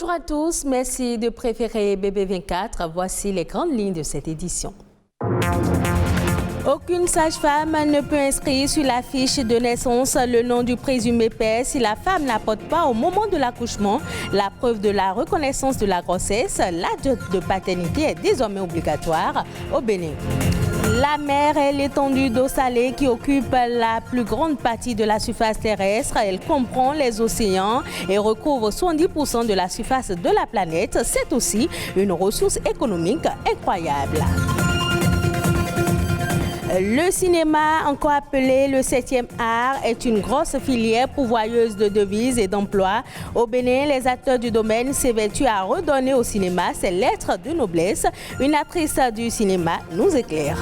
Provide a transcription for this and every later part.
Bonjour à tous, merci de préférer BB24. Voici les grandes lignes de cette édition. Aucune sage-femme ne peut inscrire sur la fiche de naissance le nom du présumé père si la femme n'apporte pas au moment de l'accouchement la preuve de la reconnaissance de la grossesse. L'acte de paternité est désormais obligatoire au Bénin. La mer est l'étendue d'eau salée qui occupe la plus grande partie de la surface terrestre. Elle comprend les océans et recouvre 70% de la surface de la planète. C'est aussi une ressource économique incroyable. Le cinéma, encore appelé le 7e art, est une grosse filière pourvoyeuse de devises et d'emplois. Au Bénin, les acteurs du domaine s'évertuent à redonner au cinéma ses lettres de noblesse. Une actrice du cinéma nous éclaire.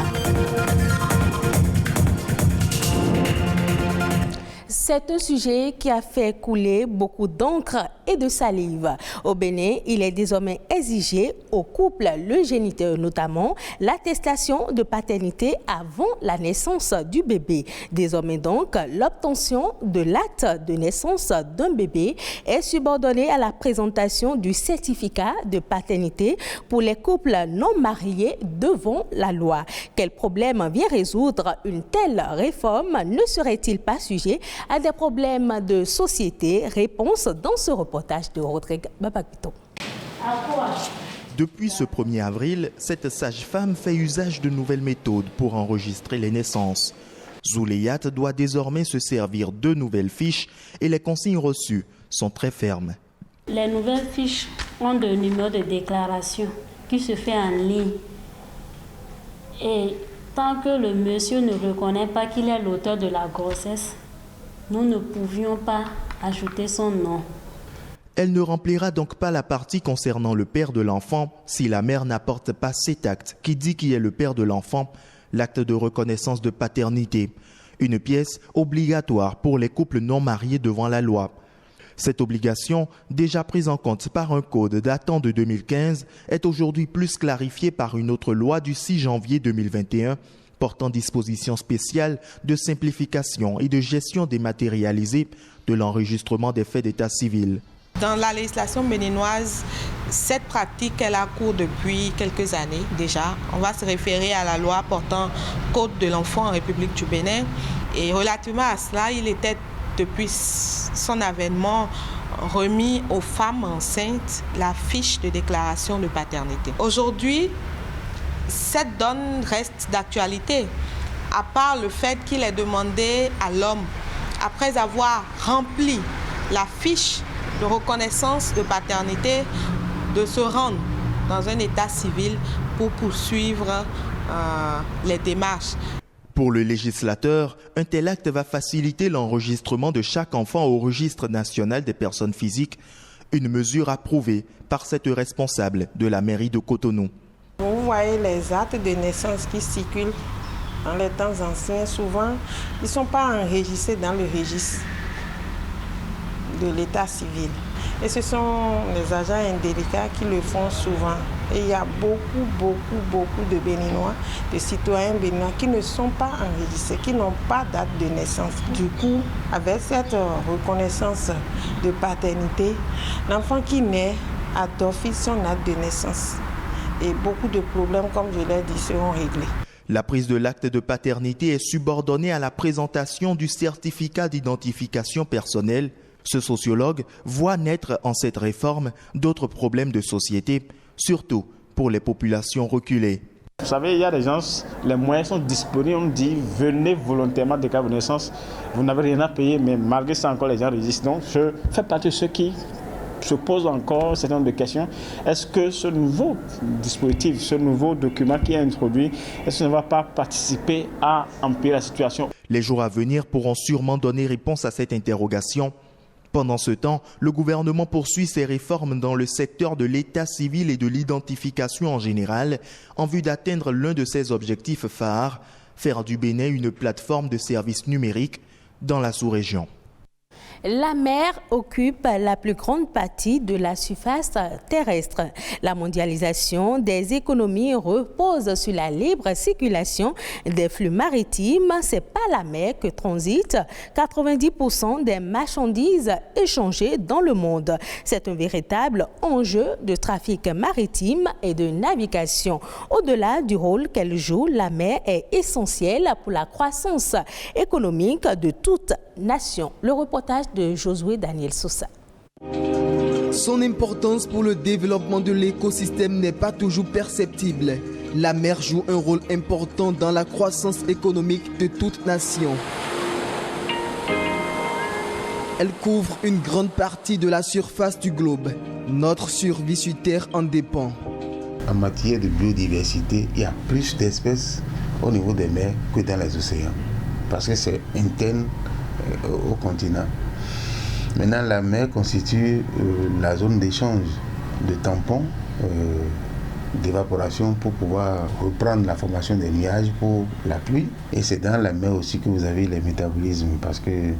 C'est un sujet qui a fait couler beaucoup d'encre et de salive. Au Bénin, il est désormais exigé aux couples, le géniteur notamment, l'attestation de paternité avant la naissance du bébé. Désormais donc, l'obtention de l'acte de naissance d'un bébé est subordonnée à la présentation du certificat de paternité pour les couples non mariés devant la loi. Quel problème vient résoudre une telle réforme? Ne serait-il pas sujet à des problèmes de société? Réponse dans ce reportage de Rodrigue Babakito. Depuis ce 1er avril, cette sage-femme fait usage de nouvelles méthodes pour enregistrer les naissances. Zouleyat doit désormais se servir de nouvelles fiches et les consignes reçues sont très fermes. Les nouvelles fiches ont de numéros de déclaration qui se fait en ligne. Et tant que le monsieur ne reconnaît pas qu'il est l'auteur de la grossesse, nous ne pouvions pas ajouter son nom. Elle ne remplira donc pas la partie concernant le père de l'enfant si la mère n'apporte pas cet acte qui dit qui est le père de l'enfant, l'acte de reconnaissance de paternité, une pièce obligatoire pour les couples non mariés devant la loi. Cette obligation, déjà prise en compte par un code datant de 2015, est aujourd'hui plus clarifiée par une autre loi du 6 janvier 2021 portant dispositions spéciales de simplification et de gestion dématérialisée de l'enregistrement des faits d'état civil. Dans la législation béninoise, cette pratique elle a cours depuis quelques années déjà. On va se référer à la loi portant Code de l'enfant en République du Bénin. Et relativement à cela, il était depuis son avènement remis aux femmes enceintes la fiche de déclaration de paternité. Aujourd'hui, cette donne reste d'actualité, à part le fait qu'il est demandé à l'homme, après avoir rempli la fiche de reconnaissance de paternité, de se rendre dans un état civil pour poursuivre les démarches. Pour le législateur, un tel acte va faciliter l'enregistrement de chaque enfant au registre national des personnes physiques, une mesure approuvée par cette responsable de la mairie de Cotonou. Vous voyez les actes de naissance qui circulent dans les temps anciens, souvent, ils ne sont pas enregistrés dans le registre de l'état civil. Et ce sont les agents indélicats qui le font souvent. Et il y a beaucoup de Béninois, de citoyens béninois qui ne sont pas enregistrés, qui n'ont pas date de naissance. Du coup, avec cette reconnaissance de paternité, l'enfant qui naît a d'office son acte de naissance. Et beaucoup de problèmes, comme je l'ai dit, seront réglés. La prise de l'acte de paternité est subordonnée à la présentation du certificat d'identification personnelle. Ce sociologue voit naître en cette réforme d'autres problèmes de société, surtout pour les populations reculées. Vous savez, il y a des gens, les moyens sont disponibles, on dit venez volontairement déclarer vos naissances, vous n'avez rien à payer, mais malgré ça encore les gens résistent. Donc je fais partie de ceux qui se pose encore un certain nombre de questions. Est-ce que ce nouveau dispositif, ce nouveau document qui est introduit, est-ce qu'il ne va pas participer à empirer la situation? Les jours à venir pourront sûrement donner réponse à cette interrogation. Pendant ce temps, le gouvernement poursuit ses réformes dans le secteur de l'état civil et de l'identification en général, en vue d'atteindre l'un de ses objectifs phares, faire du Bénin une plateforme de services numériques dans la sous-région. La mer occupe la plus grande partie de la surface terrestre. La mondialisation des économies repose sur la libre circulation des flux maritimes. C'est par la mer que transitent 90% des marchandises échangées dans le monde. C'est un véritable enjeu de trafic maritime et de navigation. Au-delà du rôle qu'elle joue, la mer est essentielle pour la croissance économique de toute nation. Le reportage de Josué Daniel Sosa. Son importance pour le développement de l'écosystème n'est pas toujours perceptible. La mer joue un rôle important dans la croissance économique de toute nation. Elle couvre une grande partie de la surface du globe. Notre survie sur Terre en dépend. En matière de biodiversité, il y a plus d'espèces au niveau des mers que dans les océans, parce que c'est interne au continent. Maintenant, la mer constitue la zone d'échange de tampons, d'évaporation pour pouvoir reprendre la formation des nuages pour la pluie. Et c'est dans la mer aussi que vous avez les métabolismes, parce que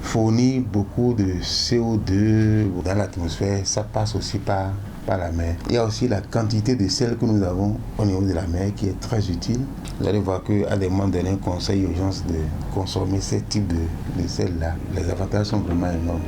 fournit beaucoup de CO2 dans l'atmosphère, ça passe aussi par la mer. Il y a aussi la quantité de sel que nous avons au niveau de la mer qui est très utile. Vous allez voir qu'à des moments donnés, un conseil urgence de consommer ce type de sel-là. Les avantages sont vraiment énormes.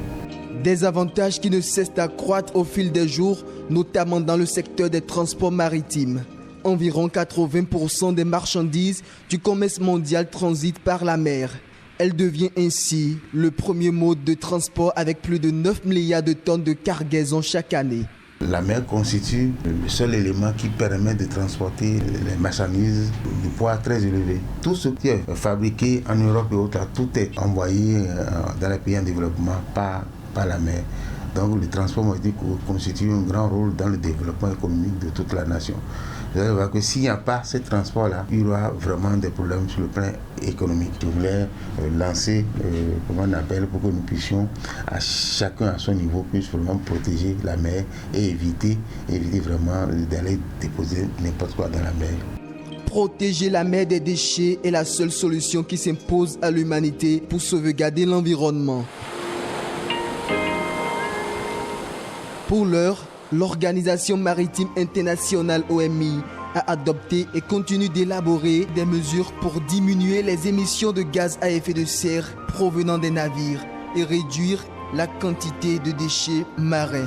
Des avantages qui ne cessent d'accroître au fil des jours, notamment dans le secteur des transports maritimes. Environ 80% des marchandises du commerce mondial transitent par la mer. Elle devient ainsi le premier mode de transport avec plus de 9 milliards de tonnes de cargaison chaque année. La mer constitue le seul élément qui permet de transporter les marchandises de poids très élevé. Tout ce qui est fabriqué en Europe et autres, tout est envoyé dans les pays en développement par la mer. Donc le transport maritime constitue un grand rôle dans le développement économique de toute la nation. Vous allez voir que s'il n'y a pas ce transport-là, il y aura vraiment des problèmes sur le plan économique. Je voulais lancer, comment on appelle, pour que nous puissions, à chacun à son niveau, puisse vraiment protéger la mer et éviter vraiment d'aller déposer n'importe quoi dans la mer. Protéger la mer des déchets est la seule solution qui s'impose à l'humanité pour sauvegarder l'environnement. Pour l'heure, l'Organisation maritime internationale OMI a adopté et continue d'élaborer des mesures pour diminuer les émissions de gaz à effet de serre provenant des navires et réduire la quantité de déchets marins.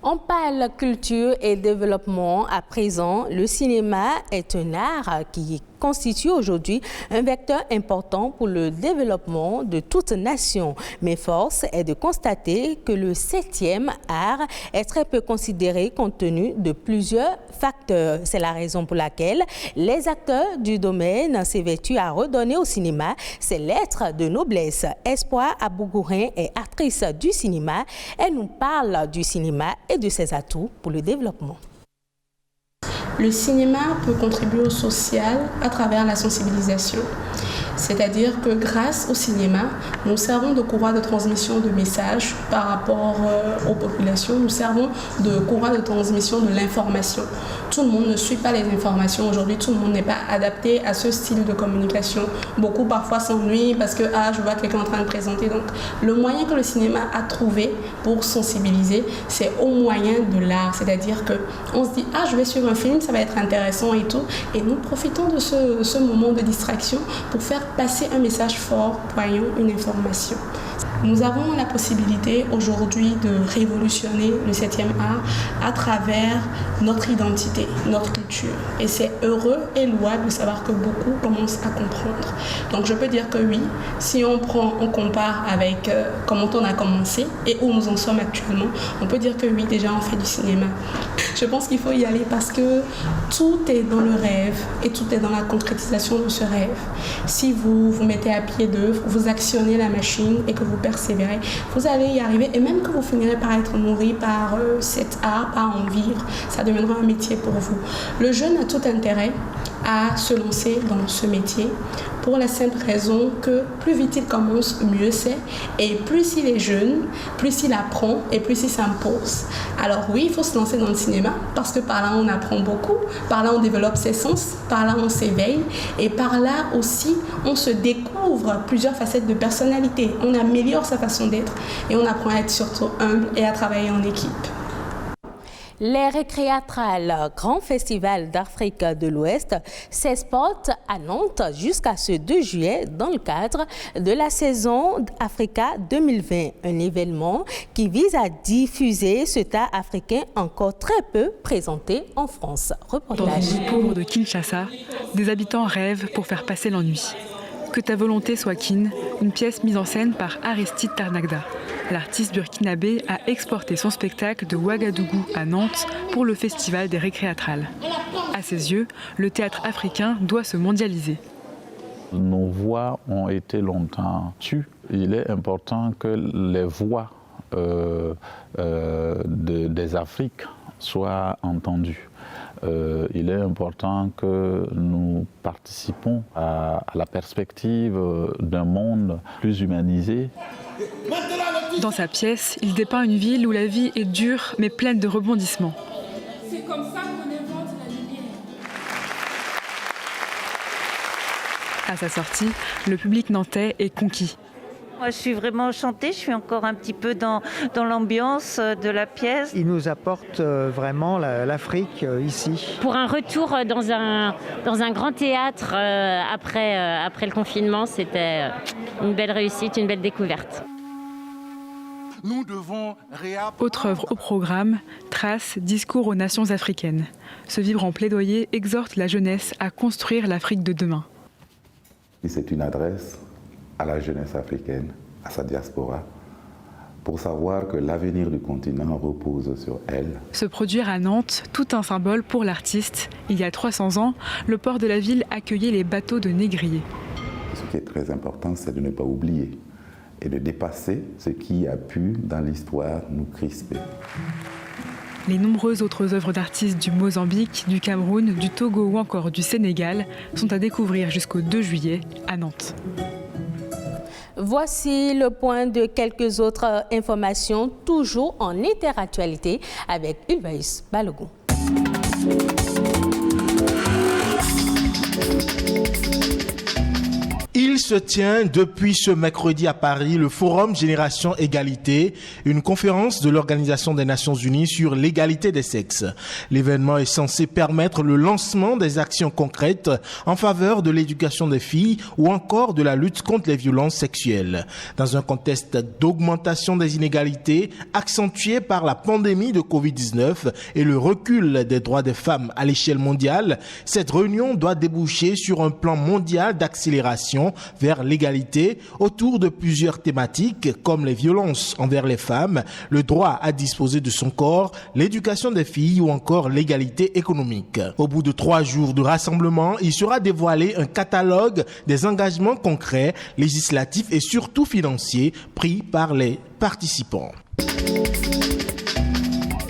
On parle culture et développement. À présent, le cinéma est un art qui constitue aujourd'hui un vecteur important pour le développement de toute nation. Mais force est de constater que le 7e art est très peu considéré compte tenu de plusieurs facteurs. C'est la raison pour laquelle les acteurs du domaine s'évertuent à redonner au cinéma ses lettres de noblesse. Espoir Abougourin est actrice du cinéma. Elle nous parle du cinéma et de ses atouts pour le développement. Le cinéma peut contribuer au social à travers la sensibilisation. C'est-à-dire que grâce au cinéma, nous servons de courroie de transmission de messages par rapport aux populations. Nous servons de courroie de transmission de l'information. Tout le monde ne suit pas les informations. Aujourd'hui, tout le monde n'est pas adapté à ce style de communication. Beaucoup parfois s'ennuient parce que je vois quelqu'un en train de présenter. Donc, le moyen que le cinéma a trouvé pour sensibiliser, c'est au moyen de l'art. C'est-à-dire qu'on se dit, je vais suivre un film, ça va être intéressant et tout. Et nous profitons de ce moment de distraction pour faire passer un message fort, poignant, une information. Nous avons la possibilité aujourd'hui de révolutionner le 7e art à travers notre identité, notre culture. Et c'est heureux et louable de savoir que beaucoup commencent à comprendre. Donc je peux dire que oui, si on compare avec comment on a commencé et où nous en sommes actuellement, on peut dire que oui, déjà on fait du cinéma. Je pense qu'il faut y aller parce que tout est dans le rêve et tout est dans la concrétisation de ce rêve. Si vous vous mettez à pied d'œuvre, vous actionnez la machine et que vous persévérez, vous allez y arriver et même que vous finirez par être nourri par cet art, par en vivre, ça deviendra un métier pour vous. Le jeune a tout intérêt à se lancer dans ce métier pour la simple raison que plus vite il commence, mieux c'est. Et plus il est jeune, plus il apprend et plus il s'impose. Alors oui, il faut se lancer dans le cinéma parce que par là on apprend beaucoup, par là on développe ses sens, par là on s'éveille et par là aussi on se découvre plusieurs facettes de personnalité. On améliore sa façon d'être et on apprend à être surtout humble et à travailler en équipe. Les Récréatrales, grand festival d'Afrique de l'Ouest, s'exportent à Nantes jusqu'à ce 2 juillet dans le cadre de la saison Africa 2020, un événement qui vise à diffuser cet art africain encore très peu présenté en France. Reportage. Dans une ville pauvre de Kinshasa, des habitants rêvent pour faire passer l'ennui. Que ta volonté soit kin, une pièce mise en scène par Aristide Tarnagda. L'artiste burkinabé a exporté son spectacle de Ouagadougou à Nantes pour le festival des Récréatrales. À ses yeux, le théâtre africain doit se mondialiser. Nos voix ont été longtemps tues. Il est important que les voix des Afriques soient entendues. Il est important que nous participons à la perspective d'un monde plus humanisé. Dans sa pièce, il dépeint une ville où la vie est dure mais pleine de rebondissements. C'est comme ça qu'on invente la lumière. À sa sortie, le public nantais est conquis. Moi, je suis vraiment enchantée, je suis encore un petit peu dans l'ambiance de la pièce. Il nous apporte vraiment l'Afrique ici. Pour un retour dans un grand théâtre après le confinement, c'était une belle réussite, une belle découverte. Nous devons Autre œuvre au programme, Traces, discours aux nations africaines. Ce vibrant plaidoyer exhorte la jeunesse à construire l'Afrique de demain. C'est une adresse à la jeunesse africaine, à sa diaspora, pour savoir que l'avenir du continent repose sur elle. Se produire à Nantes, tout un symbole pour l'artiste. Il y a 300 ans, le port de la ville accueillait les bateaux de négriers. Ce qui est très important, c'est de ne pas oublier et de dépasser ce qui a pu, dans l'histoire, nous crisper. Les nombreuses autres œuvres d'artistes du Mozambique, du Cameroun, du Togo ou encore du Sénégal sont à découvrir jusqu'au 2 juillet à Nantes. Voici le point de quelques autres informations, toujours en interactualité avec Ulvaïs Balogun. Il se tient depuis ce mercredi à Paris le Forum Génération Égalité, une conférence de l'Organisation des Nations Unies sur l'égalité des sexes. L'événement est censé permettre le lancement des actions concrètes en faveur de l'éducation des filles ou encore de la lutte contre les violences sexuelles. Dans un contexte d'augmentation des inégalités accentué par la pandémie de Covid-19 et le recul des droits des femmes à l'échelle mondiale, cette réunion doit déboucher sur un plan mondial d'accélération vers l'égalité autour de plusieurs thématiques comme les violences envers les femmes, le droit à disposer de son corps, l'éducation des filles ou encore l'égalité économique. Au bout de 3 jours de rassemblement, il sera dévoilé un catalogue des engagements concrets, législatifs et surtout financiers pris par les participants.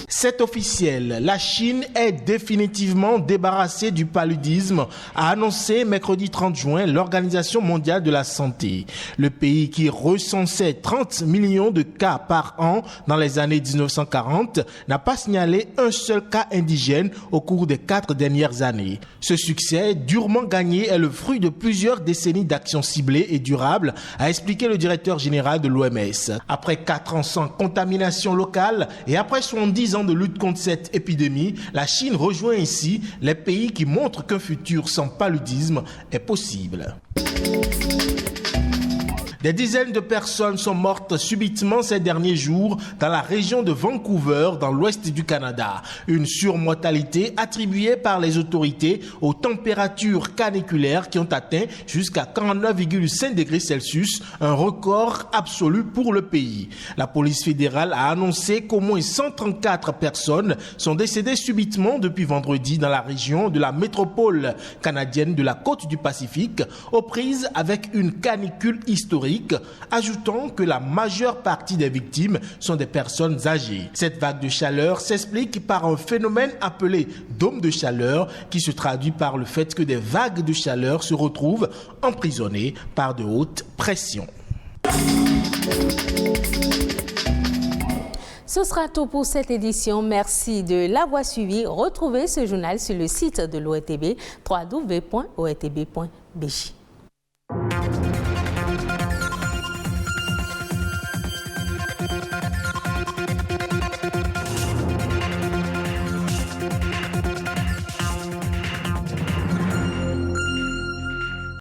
C'est officiel, la Chine est définitivement débarrassée du paludisme, a annoncé mercredi 30 juin l'Organisation mondiale de la santé. Le pays qui recensait 30 millions de cas par an dans les années 1940 n'a pas signalé un seul cas indigène au cours des 4 dernières années. Ce succès durement gagné est le fruit de plusieurs décennies d'actions ciblées et durables, a expliqué le directeur général de l'OMS. Après 4 ans sans contamination locale et après 70 ans de lutte contre cette épidémie, la Chine rejoint ici les pays qui montrent qu'un futur sans paludisme est possible. Des dizaines de personnes sont mortes subitement ces derniers jours dans la région de Vancouver, dans l'ouest du Canada. Une surmortalité attribuée par les autorités aux températures caniculaires qui ont atteint jusqu'à 49,5 degrés Celsius, un record absolu pour le pays. La police fédérale a annoncé qu'au moins 134 personnes sont décédées subitement depuis vendredi dans la région de la métropole canadienne de la côte du Pacifique, aux prises avec une canicule historique chronique, ajoutant que la majeure partie des victimes sont des personnes âgées. Cette vague de chaleur s'explique par un phénomène appelé dôme de chaleur qui se traduit par le fait que des vagues de chaleur se retrouvent emprisonnées par de hautes pressions. Ce sera tout pour cette édition. Merci de l'avoir suivi. Retrouvez ce journal sur le site de l'ORTB, www.ortb.bj.